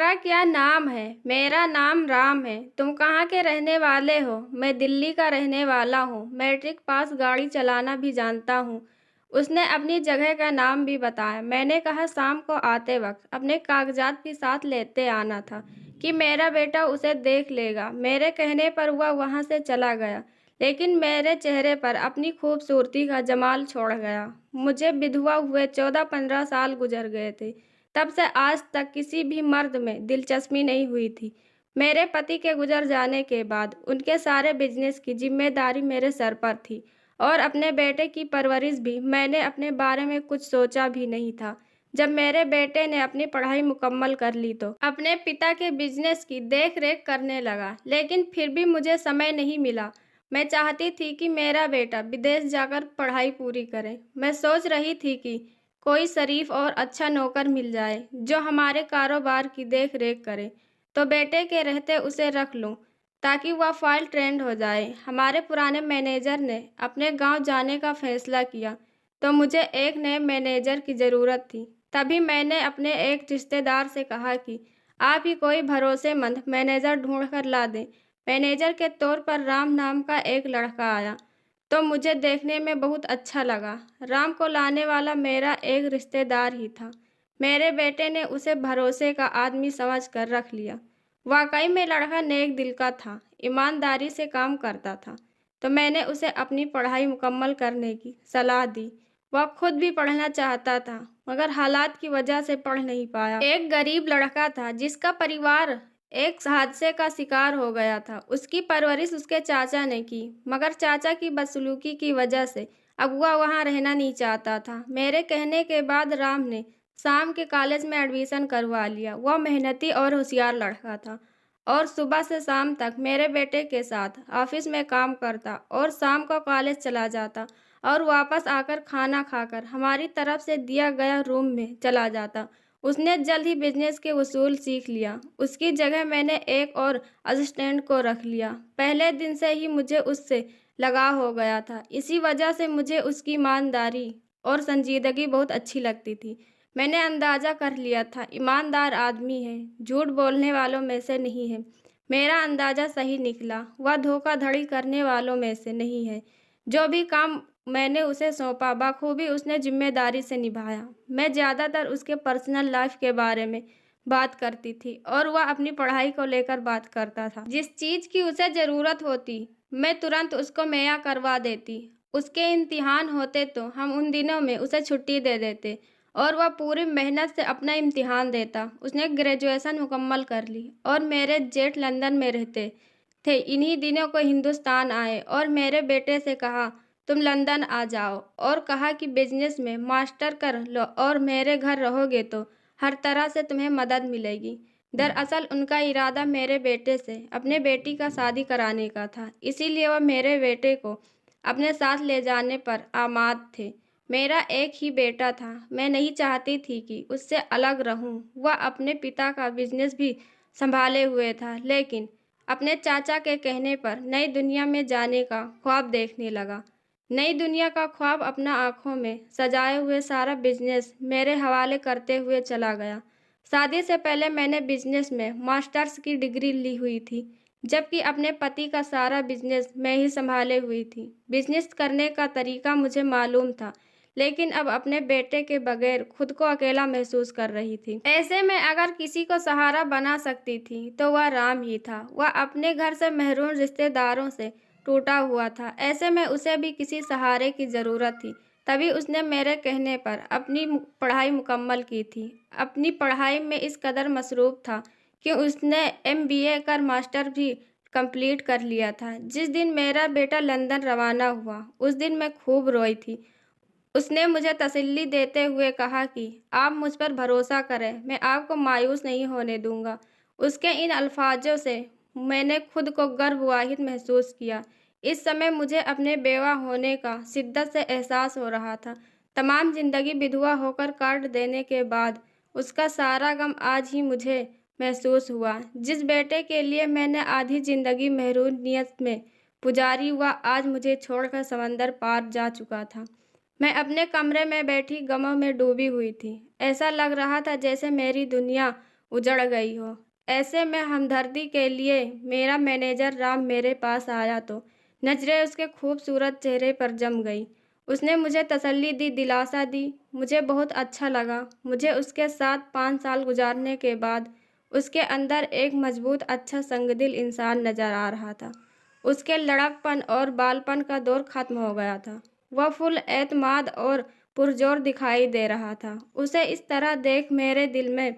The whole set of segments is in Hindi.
तुम्हारा क्या नाम है? मेरा नाम राम है। तुम कहाँ के रहने वाले हो? मैं दिल्ली का रहने वाला हूँ। मैट्रिक पास, गाड़ी चलाना भी जानता हूँ। उसने अपनी जगह का नाम भी बताया। मैंने कहा शाम को आते वक्त अपने कागजात भी साथ लेते आना था कि मेरा बेटा उसे देख लेगा। मेरे कहने पर वह वहाँ से चला गया, लेकिन मेरे चेहरे पर अपनी खूबसूरती का जमाल छोड़ गया। मुझे विधवा हुए 14-15 साल गुजर गए थे। तब से आज तक किसी भी मर्द में दिलचस्पी नहीं हुई थी। मेरे पति के गुजर जाने के बाद उनके सारे बिजनेस की जिम्मेदारी मेरे सर पर थी और अपने बेटे की परवरिश भी मैंने अपने बारे में कुछ सोचा भी नहीं था। जब मेरे बेटे ने अपनी पढ़ाई मुकम्मल कर ली तो अपने पिता के बिजनेस की देख रेख करने लगा, लेकिन फिर भी मुझे समय नहीं मिला। मैं चाहती थी कि मेरा बेटा विदेश जाकर पढ़ाई पूरी करे। मैं सोच रही थी कि कोई शरीफ और अच्छा नौकर मिल जाए जो हमारे कारोबार की देख रेख करे, तो बेटे के रहते उसे रख लूं ताकि वह फाइल ट्रेंड हो जाए। हमारे पुराने मैनेजर ने अपने गांव जाने का फैसला किया, तो मुझे एक नए मैनेजर की ज़रूरत थी। तभी मैंने अपने एक रिश्तेदार से कहा कि आप ही कोई भरोसेमंद मैनेजर ढूंढ कर ला दें। मैनेजर के तौर पर राम नाम का एक लड़का आया, तो मुझे देखने में बहुत अच्छा लगा। राम को लाने वाला मेरा एक रिश्तेदार ही था। मेरे बेटे ने उसे भरोसे का आदमी समझ कर रख लिया। वाकई में लड़का नेक दिल का था, ईमानदारी से काम करता था। तो मैंने उसे अपनी पढ़ाई मुकम्मल करने की सलाह दी। वह खुद भी पढ़ना चाहता था, मगर हालात की वजह से पढ़ नहीं पाया। एक गरीब लड़का था जिसका परिवार एक हादसे का शिकार हो गया था। उसकी परवरिश उसके चाचा ने की, मगर चाचा की बदसलूकी की वजह से अब वह वहाँ रहना नहीं चाहता था। मेरे कहने के बाद राम ने शाम के कॉलेज में एडमिशन करवा लिया। वह मेहनती और होशियार लड़का था और सुबह से शाम तक मेरे बेटे के साथ ऑफिस में काम करता और शाम को कॉलेज चला जाता और वापस आकर खाना खाकर हमारी तरफ से दिया गया रूम में चला जाता। उसने जल्द ही बिजनेस के उसूल सीख लिया। उसकी जगह मैंने एक और असिस्टेंट को रख लिया। पहले दिन से ही मुझे उससे लगाव हो गया था। इसी वजह से मुझे उसकी ईमानदारी और संजीदगी बहुत अच्छी लगती थी। मैंने अंदाज़ा कर लिया था ईमानदार आदमी है, झूठ बोलने वालों में से नहीं है। मेरा अंदाज़ा सही निकला। वह धोखाधड़ी करने वालों में से नहीं है। जो भी काम मैंने उसे सौंपा बखूबी उसने जिम्मेदारी से निभाया। मैं ज़्यादातर उसके पर्सनल लाइफ के बारे में बात करती थी और वह अपनी पढ़ाई को लेकर बात करता था। जिस चीज़ की उसे ज़रूरत होती मैं तुरंत उसको मुहैया करवा देती। उसके इम्तिहान होते तो हम उन दिनों में उसे छुट्टी दे देते और वह पूरी मेहनत से अपना इम्तिहान देता। उसने ग्रेजुएशन मुकम्मल कर ली और मेरे जेठ लंदन में रहते थे। इन्हीं दिनों को हिंदुस्तान आए और मेरे बेटे से कहा तुम लंदन आ जाओ, और कहा कि बिजनेस में मास्टर कर लो और मेरे घर रहोगे तो हर तरह से तुम्हें मदद मिलेगी। दरअसल उनका इरादा मेरे बेटे से अपने बेटी का शादी कराने का था, इसीलिए वह मेरे बेटे को अपने साथ ले जाने पर आमाद थे। मेरा एक ही बेटा था। मैं नहीं चाहती थी कि उससे अलग रहूं। वह अपने पिता का बिजनेस भी संभाले हुए था, लेकिन अपने चाचा के कहने पर नई दुनिया में जाने का ख्वाब देखने लगा। नई दुनिया का ख्वाब अपना आंखों में सजाए हुए सारा बिजनेस मेरे हवाले करते हुए चला गया। शादी से पहले मैंने बिजनेस में मास्टर्स की डिग्री ली हुई थी, जबकि अपने पति का सारा बिजनेस मैं ही संभाले हुई थी। बिजनेस करने का तरीका मुझे मालूम था, लेकिन अब अपने बेटे के बगैर खुद को अकेला महसूस कर रही थी। ऐसे में अगर किसी को सहारा बना सकती थी तो वह राम ही था। वह अपने घर से महरूम रिश्तेदारों से टूटा हुआ था। ऐसे में उसे भी किसी सहारे की ज़रूरत थी। तभी उसने मेरे कहने पर अपनी पढ़ाई मुकम्मल की थी। अपनी पढ़ाई में इस कदर मसरूफ़ था कि उसने MBA कर मास्टर भी कंप्लीट कर लिया था। जिस दिन मेरा बेटा लंदन रवाना हुआ उस दिन मैं खूब रोई थी। उसने मुझे तसल्ली देते हुए कहा कि आप मुझ पर भरोसा करें, मैं आपको मायूस नहीं होने दूंगा। उसके इन अल्फाजों से मैंने खुद को गर्ववाहित महसूस किया। इस समय मुझे अपने बेवा होने का शिद्दत से एहसास हो रहा था। तमाम जिंदगी विधवा होकर काट देने के बाद उसका सारा गम आज ही मुझे महसूस हुआ। जिस बेटे के लिए मैंने आधी जिंदगी महरूनियत में पुजारी हुआ, आज मुझे छोड़कर समंदर पार जा चुका था। मैं अपने कमरे में बैठी गमों में डूबी हुई थी। ऐसा लग रहा था जैसे मेरी दुनिया उजड़ गई हो। ऐसे में हमदर्दी के लिए मेरा मैनेजर राम मेरे पास आया तो नज़रें उसके खूबसूरत चेहरे पर जम गई। उसने मुझे तसल्ली दी, दिलासा दी। मुझे बहुत अच्छा लगा। मुझे उसके साथ 5 साल गुजारने के बाद उसके अंदर एक मजबूत, अच्छा, संगदिल इंसान नज़र आ रहा था। उसके लड़कपन और बालपन का दौर ख़त्म हो गया था। वह फुल एतमाद और पुरजोर दिखाई दे रहा था। उसे इस तरह देख मेरे दिल में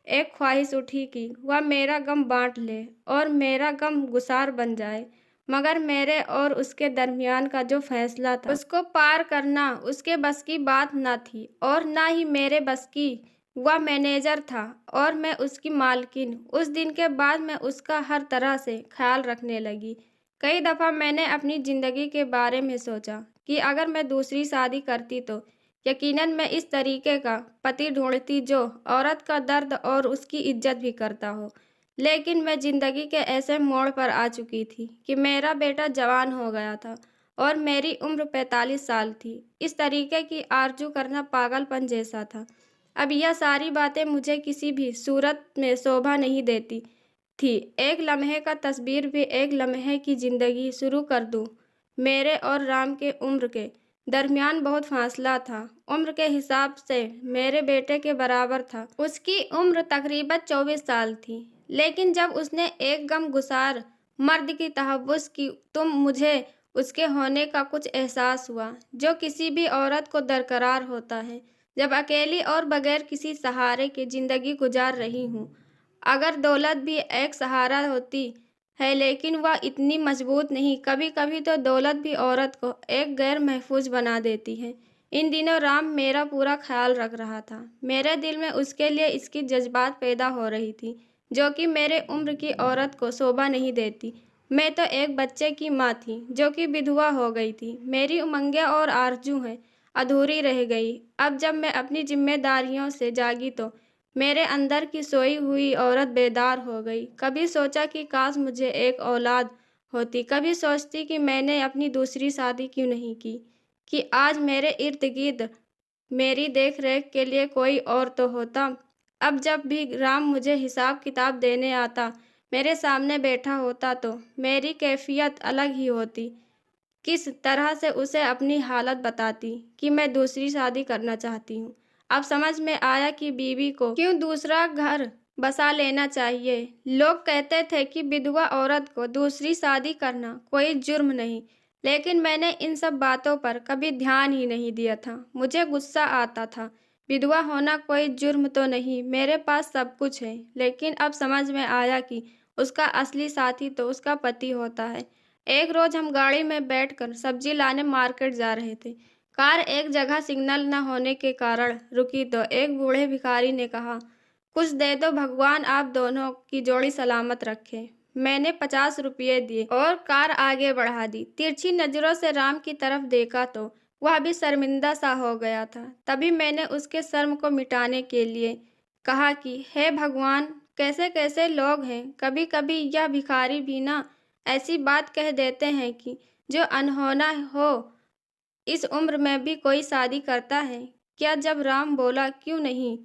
एक ख्वाहिश उठी कि वह मेरा गम बांट ले और मेरा गम गुसार बन जाए। मगर मेरे और उसके दरमियान का जो फैसला था उसको पार करना उसके बस की बात न थी और ना ही मेरे बस की। वह मैनेजर था और मैं उसकी मालकिन। उस दिन के बाद मैं उसका हर तरह से ख्याल रखने लगी। कई दफ़ा मैंने अपनी ज़िंदगी के बारे में सोचा कि अगर मैं दूसरी शादी करती तो यकीनन मैं इस तरीके का पति ढूंढती जो औरत का दर्द और उसकी इज्जत भी करता हो। लेकिन मैं ज़िंदगी के ऐसे मोड़ पर आ चुकी थी कि मेरा बेटा जवान हो गया था और मेरी उम्र 45 साल थी। इस तरीके की आरज़ू करना पागलपन जैसा था। अब यह सारी बातें मुझे किसी भी सूरत में शोभा नहीं देती थी। एक लम्हे का तस्वीर भी एक लम्हे की ज़िंदगी शुरू कर दूँ। मेरे और राम के उम्र के दरमियान बहुत फासला था। उम्र के हिसाब से मेरे बेटे के बराबर था। उसकी उम्र तकरीबन 24 साल थी। लेकिन जब उसने एक गमगुसार मर्द की तहव्वुस की तो मुझे उसके होने का कुछ एहसास हुआ जो किसी भी औरत को दरकार होता है जब अकेली और बगैर किसी सहारे के ज़िंदगी गुजार रही हूँ। अगर दौलत भी एक सहारा होती है लेकिन वह इतनी मजबूत नहीं। कभी कभी तो दौलत भी औरत को एक गैर महफूज बना देती है। इन दिनों राम मेरा पूरा ख्याल रख रहा था। मेरे दिल में उसके लिए इसकी जज्बात पैदा हो रही थी जो कि मेरे उम्र की औरत को शोभा नहीं देती। मैं तो एक बच्चे की माँ थी जो कि विधवा हो गई थी। मेरी उमंगें और आरजू हैं अधूरी रह गई। अब जब मैं अपनी जिम्मेदारियों से जागी तो मेरे अंदर की सोई हुई औरत बेदार हो गई। कभी सोचा कि काश मुझे एक औलाद होती। कभी सोचती कि मैंने अपनी दूसरी शादी क्यों नहीं की कि आज मेरे इर्द गिर्द मेरी देख रेख के लिए कोई और तो होता। अब जब भी राम मुझे हिसाब किताब देने आता, मेरे सामने बैठा होता तो मेरी कैफियत अलग ही होती। किस तरह से उसे अपनी हालत बताती कि मैं दूसरी शादी करना चाहती हूँ। अब समझ में आया कि बीवी को क्यों दूसरा घर बसा लेना चाहिए। लोग कहते थे कि विधवा औरत को दूसरी शादी करना कोई जुर्म नहीं, लेकिन मैंने इन सब बातों पर कभी ध्यान ही नहीं दिया था। मुझे गुस्सा आता था। विधवा होना कोई जुर्म तो नहीं, मेरे पास सब कुछ है। लेकिन अब समझ में आया कि उसका असली साथी तो उसका पति होता है। एक रोज हम गाड़ी में बैठकर सब्जी लाने मार्केट जा रहे थे। कार एक जगह सिग्नल न होने के कारण रुकी तो एक बूढ़े भिखारी ने कहा, कुछ दे दो, भगवान आप दोनों की जोड़ी सलामत रखे। मैंने 50 रुपये दिए और कार आगे बढ़ा दी। तिरछी नजरों से राम की तरफ देखा तो वह भी शर्मिंदा सा हो गया था। तभी मैंने उसके शर्म को मिटाने के लिए कहा कि हे भगवान, कैसे कैसे लोग हैं। कभी कभी यह भिखारी भी ना ऐसी बात कह देते हैं कि जो अनहोना हो इस उम्र में भी कोई शादी करता है क्या। जब राम बोला क्यों नहीं,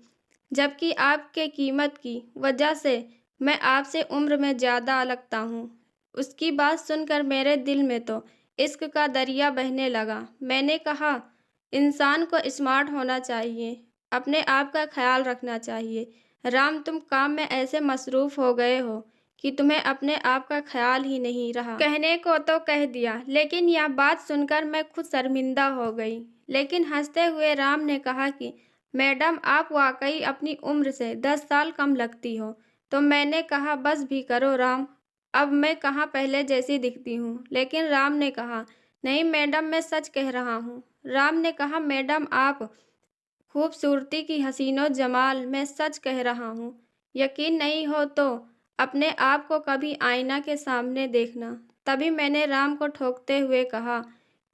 जबकि आपके कीमत की वजह से मैं आपसे उम्र में ज़्यादा लगता हूँ। उसकी बात सुनकर मेरे दिल में तो इश्क का दरिया बहने लगा। मैंने कहा, इंसान को स्मार्ट होना चाहिए, अपने आप का ख्याल रखना चाहिए। राम, तुम काम में ऐसे मसरूफ़ हो गए हो कि तुम्हें अपने आप का ख्याल ही नहीं रहा। कहने को तो कह दिया, लेकिन यह बात सुनकर मैं खुद शर्मिंदा हो गई। लेकिन हंसते हुए राम ने कहा कि मैडम, आप वाकई अपनी उम्र से 10 साल कम लगती हो। तो मैंने कहा, बस भी करो राम, अब मैं कहाँ पहले जैसी दिखती हूँ। लेकिन राम ने कहा, नहीं मैडम, मैं सच कह रहा हूँ। राम ने कहा, मैडम, आप खूबसूरती की हसीनो जमाल, मैं सच कह रहा हूँ। यकीन नहीं हो तो अपने आप को कभी आईना के सामने देखना। तभी मैंने राम को ठोकते हुए कहा,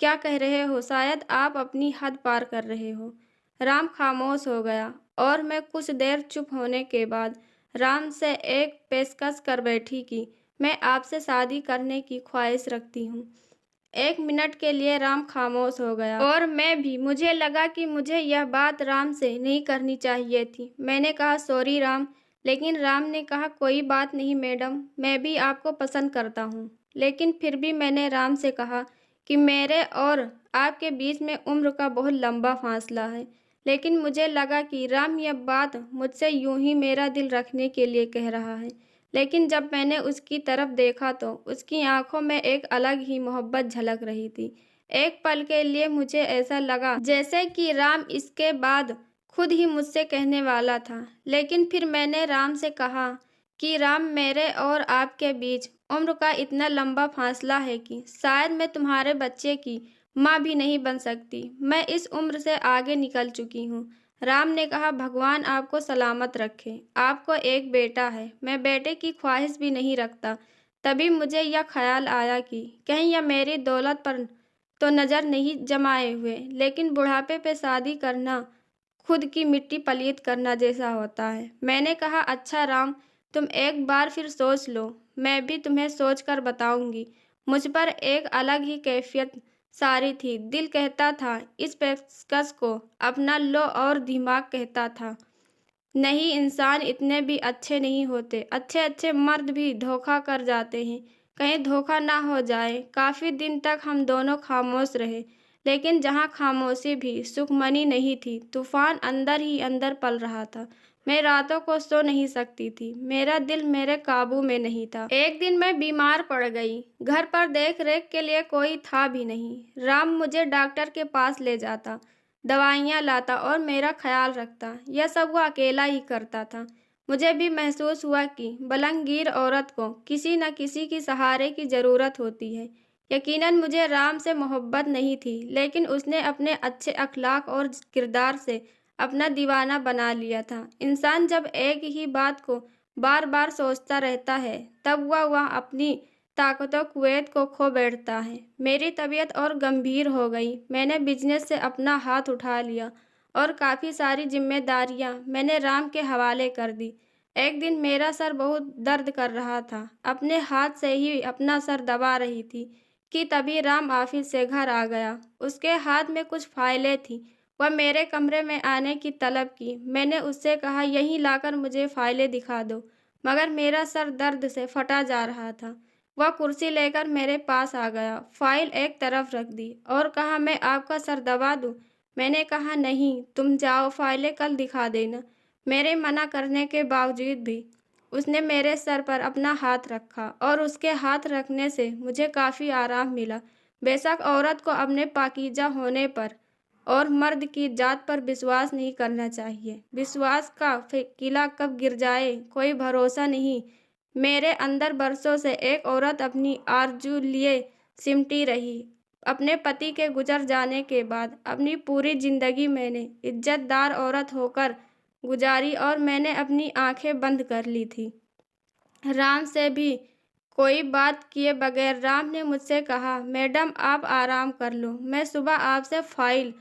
क्या कह रहे हो, शायद आप अपनी हद पार कर रहे हो। राम खामोश हो गया और मैं कुछ देर चुप होने के बाद राम से एक पेशकश कर बैठी कि मैं आपसे शादी करने की ख्वाहिश रखती हूँ। 1 मिनट के लिए राम खामोश हो गया और मैं भी। मुझे लगा कि मुझे यह बात राम से नहीं करनी चाहिए थी। मैंने कहा, सॉरी राम, लेकिन राम ने कहा, कोई बात नहीं मैडम, मैं भी आपको पसंद करता हूँ। लेकिन फिर भी मैंने राम से कहा कि मेरे और आपके बीच में उम्र का बहुत लंबा फासला है। लेकिन मुझे लगा कि राम यह बात मुझसे यूं ही मेरा दिल रखने के लिए कह रहा है। लेकिन जब मैंने उसकी तरफ देखा तो उसकी आंखों में एक अलग ही मोहब्बत झलक रही थी। एक पल के लिए मुझे ऐसा लगा जैसे कि राम इसके बाद खुद ही मुझसे कहने वाला था। लेकिन फिर मैंने राम से कहा कि राम, मेरे और आपके बीच उम्र का इतना लंबा फासला है कि शायद मैं तुम्हारे बच्चे की माँ भी नहीं बन सकती। मैं इस उम्र से आगे निकल चुकी हूँ। राम ने कहा, भगवान आपको सलामत रखे। आपको एक बेटा है, मैं बेटे की ख्वाहिश भी नहीं रखता। तभी मुझे यह ख्याल आया कि कहीं यह मेरी दौलत पर तो नज़र नहीं जमाए हुए, लेकिन बुढ़ापे पे शादी करना खुद की मिट्टी पलीत करना जैसा होता है। मैंने कहा, अच्छा राम, तुम एक बार फिर सोच लो, मैं भी तुम्हें सोच कर बताऊंगी। मुझ पर एक अलग ही कैफियत सारी थी। दिल कहता था इस पेशकश को अपना लो और दिमाग कहता था नहीं, इंसान इतने भी अच्छे नहीं होते। अच्छे अच्छे मर्द भी धोखा कर जाते हैं, कहीं धोखा ना हो जाए। काफ़ी दिन तक हम दोनों खामोश रहे, लेकिन जहाँ खामोशी भी सुखमनी नहीं थी, तूफान अंदर ही अंदर पल रहा था। मैं रातों को सो नहीं सकती थी, मेरा दिल मेरे काबू में नहीं था। एक दिन मैं बीमार पड़ गई। घर पर देख रेख के लिए कोई था भी नहीं। राम मुझे डॉक्टर के पास ले जाता, दवाइयाँ लाता और मेरा ख्याल रखता। यह सब वो अकेला ही करता था। मुझे भी महसूस हुआ कि बलंगीर औरत को किसी न किसी की सहारे की ज़रूरत होती है। यकीनन मुझे राम से मोहब्बत नहीं थी, लेकिन उसने अपने अच्छे अखलाक और किरदार से अपना दीवाना बना लिया था। इंसान जब एक ही बात को बार बार सोचता रहता है, तब वह अपनी ताकतों कुवैत को खो बैठता है। मेरी तबीयत और गंभीर हो गई। मैंने बिजनेस से अपना हाथ उठा लिया और काफ़ी सारी जिम्मेदारियां मैंने राम के हवाले कर दी। एक दिन मेरा सर बहुत दर्द कर रहा था। अपने हाथ से ही अपना सर दबा रही थी कि तभी राम ऑफिस से घर आ गया। उसके हाथ में कुछ फाइलें थीं। वह मेरे कमरे में आने की तलब की। मैंने उससे कहा, यहीं लाकर मुझे फाइलें दिखा दो, मगर मेरा सर दर्द से फटा जा रहा था। वह कुर्सी लेकर मेरे पास आ गया, फाइल एक तरफ रख दी और कहा, मैं आपका सर दबा दूं? मैंने कहा, नहीं, तुम जाओ, फाइलें कल दिखा देना। मेरे मना करने के बावजूद भी उसने मेरे सर पर अपना हाथ रखा और उसके हाथ रखने से मुझे काफ़ी आराम मिला। बेशक औरत को अपने पाकीज़ा होने पर और मर्द की जात पर विश्वास नहीं करना चाहिए। विश्वास का किला कब गिर जाए कोई भरोसा नहीं। मेरे अंदर बरसों से एक औरत अपनी आरजू लिए सिमटी रही। अपने पति के गुजर जाने के बाद अपनी पूरी जिंदगी मैंने इज्जतदार औरत होकर गुजारी और मैंने अपनी आंखें बंद कर ली थी। राम से भी कोई बात किए बगैर राम ने मुझसे कहा, मैडम आप आराम कर लो, मैं सुबह आपसे फाइल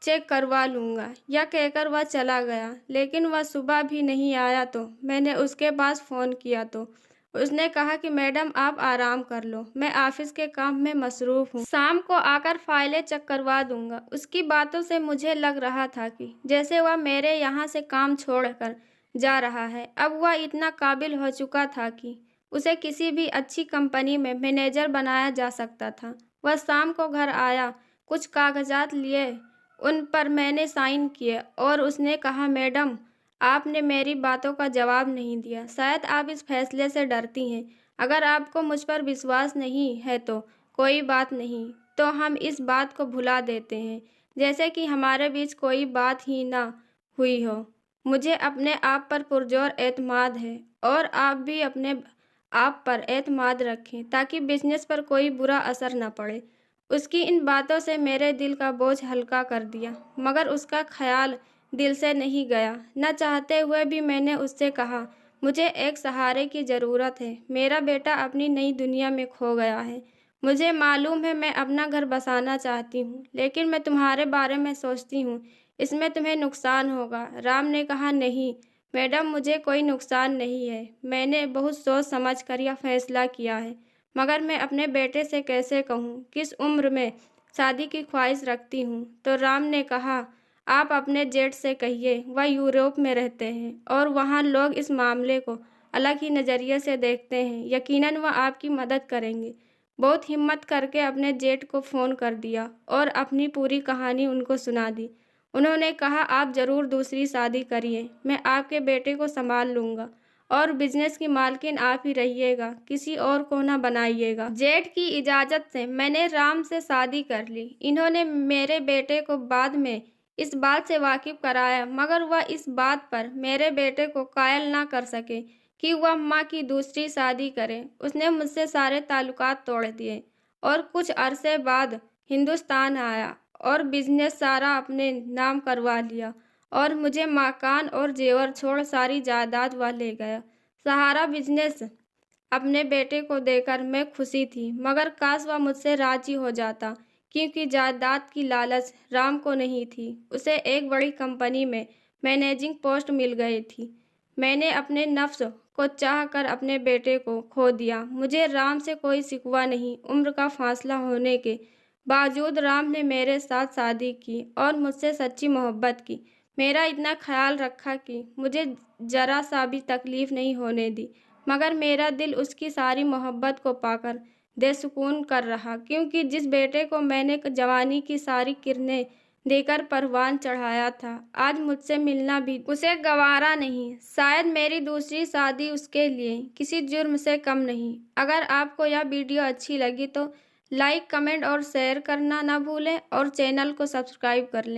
चेक करवा लूँगा। यह कहकर वह चला गया। लेकिन वह सुबह भी नहीं आया तो मैंने उसके पास फ़ोन किया तो उसने कहा कि मैडम आप आराम कर लो, मैं ऑफिस के काम में मसरूफ़ हूँ, शाम को आकर फाइलें चेक करवा दूँगा। उसकी बातों से मुझे लग रहा था कि जैसे वह मेरे यहाँ से काम छोड़कर जा रहा है। अब वह इतना काबिल हो चुका था कि उसे किसी भी अच्छी कंपनी में मैनेजर बनाया जा सकता था। वह शाम को घर आया, कुछ कागजात लिए, उन पर मैंने साइन किए और उसने कहा, मैडम आपने मेरी बातों का जवाब नहीं दिया। शायद आप इस फैसले से डरती हैं। अगर आपको मुझ पर विश्वास नहीं है तो कोई बात नहीं, तो हम इस बात को भुला देते हैं, जैसे कि हमारे बीच कोई बात ही ना हुई हो। मुझे अपने आप पर पुरजोर एतमाद है और आप भी अपने आप पर एतमाद रखें ताकि बिजनेस पर कोई बुरा असर न पड़े। उसकी इन बातों से मेरे दिल का बोझ हल्का कर दिया, मगर उसका ख्याल दिल से नहीं गया। न चाहते हुए भी मैंने उससे कहा, मुझे एक सहारे की ज़रूरत है। मेरा बेटा अपनी नई दुनिया में खो गया है। मुझे मालूम है मैं अपना घर बसाना चाहती हूँ, लेकिन मैं तुम्हारे बारे में सोचती हूँ इसमें तुम्हें नुकसान होगा। राम ने कहा, नहीं मैडम, मुझे कोई नुकसान नहीं है। मैंने बहुत सोच समझ कर यह फैसला किया है, मगर मैं अपने बेटे से कैसे कहूँ किस उम्र में शादी की ख्वाहिश रखती हूँ। तो राम ने कहा, आप अपने जेठ से कहिए, वह यूरोप में रहते हैं और वहाँ लोग इस मामले को अलग ही नज़रिए से देखते हैं। यकीनन वह आपकी मदद करेंगे। बहुत हिम्मत करके अपने जेठ को फ़ोन कर दिया और अपनी पूरी कहानी उनको सुना दी। उन्होंने कहा, आप ज़रूर दूसरी शादी करिए, मैं आपके बेटे को संभाल लूँगा और बिजनेस की मालकिन आप ही रहिएगा, किसी और को ना बनाइएगा। जेठ की इजाज़त से मैंने राम से शादी कर ली। इन्होंने मेरे बेटे को बाद में इस बात से वाकिफ कराया, मगर वह इस बात पर मेरे बेटे को कायल ना कर सके कि वह माँ की दूसरी शादी करे। उसने मुझसे सारे ताल्लुकात तोड़ दिए और कुछ अरसे बाद हिंदुस्तान आया और बिजनेस सारा अपने नाम करवा लिया और मुझे मकान और जेवर छोड़ सारी जायदाद वह ले गया। सहारा बिजनेस अपने बेटे को देकर मैं खुशी थी, मगर काश वह मुझसे राजी हो जाता, क्योंकि जायदाद की लालच राम को नहीं थी। उसे एक बड़ी कंपनी में मैनेजिंग पोस्ट मिल गई थी। मैंने अपने नफ्स को चाह कर अपने बेटे को खो दिया। मुझे राम से कोई शिकवा नहीं। उम्र का फासला होने के बावजूद राम ने मेरे साथ शादी की और मुझसे सच्ची मोहब्बत की। मेरा इतना ख्याल रखा कि मुझे ज़रा सा भी तकलीफ़ नहीं होने दी, मगर मेरा दिल उसकी सारी मोहब्बत को पाकर बेसुकून कर रहा, क्योंकि जिस बेटे को मैंने जवानी की सारी किरणें देकर परवान चढ़ाया था, आज मुझसे मिलना भी उसे गवारा नहीं। शायद मेरी दूसरी शादी उसके लिए किसी जुर्म से कम नहीं। अगर आपको यह वीडियो अच्छी लगी तो लाइक, कमेंट और शेयर करना ना भूलें और चैनल को सब्सक्राइब कर लें।